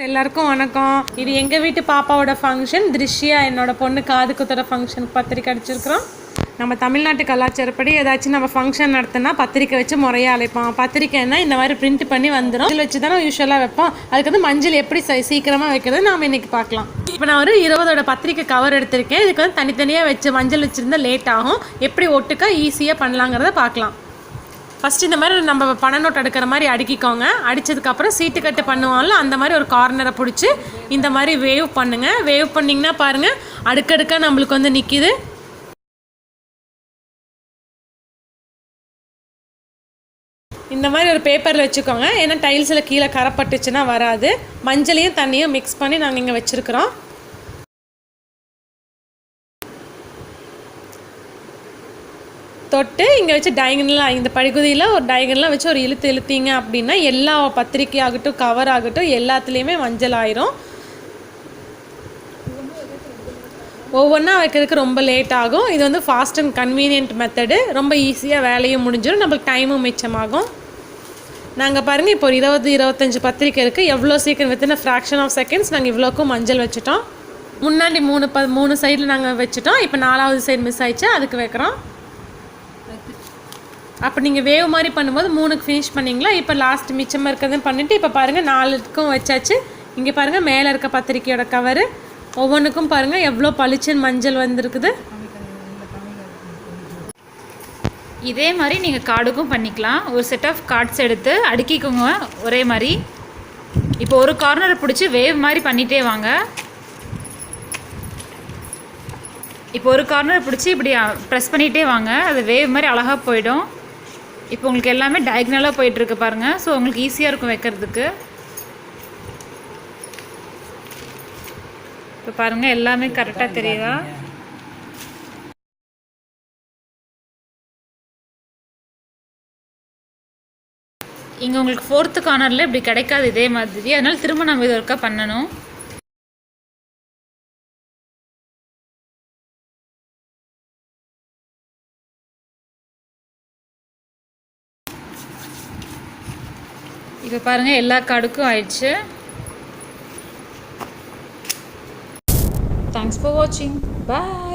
எல்லாருக்கும் வணக்கம். இது எங்கள் வீட்டு பாப்பாவோட ஃபங்க்ஷன். திருஷ்யா என்னோட பொண்ணு காது குத்தோட ஃபங்க்ஷனுக்கு பத்திரிக்கை அடிச்சிருக்கிறோம். நம்ம தமிழ்நாட்டு கலாச்சாரப்படி ஏதாச்சும் நம்ம ஃபங்க்ஷன் நடத்தினா பத்திரிக்கை வச்சு முறையாக அழைப்போம். பத்திரிக்கைன்னா இந்த மாதிரி பிரிண்ட் பண்ணி வந்துடும். இதில் வச்சு தானே யூஸ்வலாக வைப்போம். அதுக்கு வந்து மஞ்சள் எப்படி சீக்கிரமாக வைக்கிறது நாம் இன்றைக்கி பார்க்கலாம். இப்போ நான் ஒரு 20 பத்திரிக்கை கவர் எடுத்திருக்கேன். இதுக்கு வந்து தனித்தனியாக வச்சு மஞ்சள் வச்சுருந்தா லேட் ஆகும். எப்படி ஒட்டுக்கா ஈஸியாக பண்ணலாங்கிறத பார்க்கலாம். ஃபஸ்ட்டு இந்த மாதிரி நம்ம பண நோட் எடுக்கிற மாதிரி அடுக்கிக்கோங்க. அடித்ததுக்கப்புறம் சீட்டு கட்டு பண்ணுவாங்கல்ல, அந்த மாதிரி ஒரு கார்னரை பிடிச்சி இந்த மாதிரி வேவ் பண்ணுங்கள். வேவ் பண்ணிங்கன்னா பாருங்கள் அடுக்கடுக்காக நம்மளுக்கு வந்து நிற்கிது. இந்த மாதிரி ஒரு பேப்பரில் வச்சுக்கோங்க. ஏன்னா டைல்ஸில் கீழே கரைப்பட்டுச்சுன்னா வராது. மஞ்சளையும் தண்ணியும் மிக்ஸ் பண்ணி நாங்கள் இங்கே வச்சுருக்குறோம். தொட்டு இங்கே வச்சு டயகனலாக இந்த பகுதியில் ஒரு டயகனலாக வச்சு ஒரு இழுத்தீங்க அப்படின்னா எல்லா பத்திரிக்கை ஆகட்டும் கவர் ஆகட்டும் எல்லாத்துலேயுமே மஞ்சள் ஆயிரும். ஒவ்வொன்றா வைக்கிறதுக்கு ரொம்ப லேட் ஆகும். இது வந்து ஃபாஸ்ட் அண்ட் கன்வீனியன்ட் மெத்தடு. ரொம்ப ஈஸியாக வேலையும் முடிஞ்சிடும், நம்மளுக்கு டைமும் மிச்சமாகும். நாங்கள் பாருங்கள் இப்போ ஒரு 20-25 பத்திரிக்கை இருக்குது. எவ்வளோ சீக்கிரம் வித்தின் ஃப்ராக்ஷன் ஆஃப் செகண்ட்ஸ் நாங்கள் இவ்வளோக்கும் மஞ்சள் வச்சுட்டோம். முன்னாடி 3 சைடில் நாங்கள் வச்சுட்டோம். இப்போ 4வது சைடு மிஸ் ஆயிடுச்சு, அதுக்கு வைக்கிறோம். அப்போ நீங்கள் வேவ் மாதிரி பண்ணும்போது 3க்கு ஃபினிஷ் பண்ணிங்களா. இப்போ லாஸ்ட் மிச்சமாக இருக்கிறதுன்னு பண்ணிவிட்டு இப்போ பாருங்கள் 4க்கும் வச்சாச்சு. இங்கே பாருங்கள் மேலே இருக்க பத்திரிக்கையோட கவரு ஒவ்வொன்றுக்கும் பாருங்கள் எவ்வளோ பளிச்சுன்னு மஞ்சள் வந்துருக்குது. இதே மாதிரி நீங்கள் கார்டுக்கும் பண்ணிக்கலாம். ஒரு செட் ஆஃப் கார்ட்ஸ் எடுத்து அடுக்கிக்கோங்க ஒரே மாதிரி. இப்போ ஒரு கார்னரை பிடிச்சி வேவ் மாதிரி பண்ணிகிட்டே வாங்க. இப்போ ஒரு கார்னரை பிடிச்சி இப்படி ப்ரெஸ் பண்ணிகிட்டே வாங்க. அது வேவ் மாதிரி அழகாக போயிடும். இப்போ உங்களுக்கு எல்லாமே டயக்னலாக போயிட்டுருக்கு பாருங்கள். ஸோ உங்களுக்கு ஈஸியாக இருக்கும் வைக்கிறதுக்கு. இப்போ பாருங்கள் எல்லாமே கரெக்டாக தெரியுதா? இங்கே உங்களுக்கு 4th கார்னரில் இப்படி கிடைக்காது இதே மாதிரி. அதனால் திரும்ப நம்ம இது ஒர்க்காக பண்ணணும். இப்போ பாருங்கள் எல்லா கார்டுக்கும் ஆயிடுச்சு. தேங்க்ஸ் ஃபார் வாட்சிங். பாய்.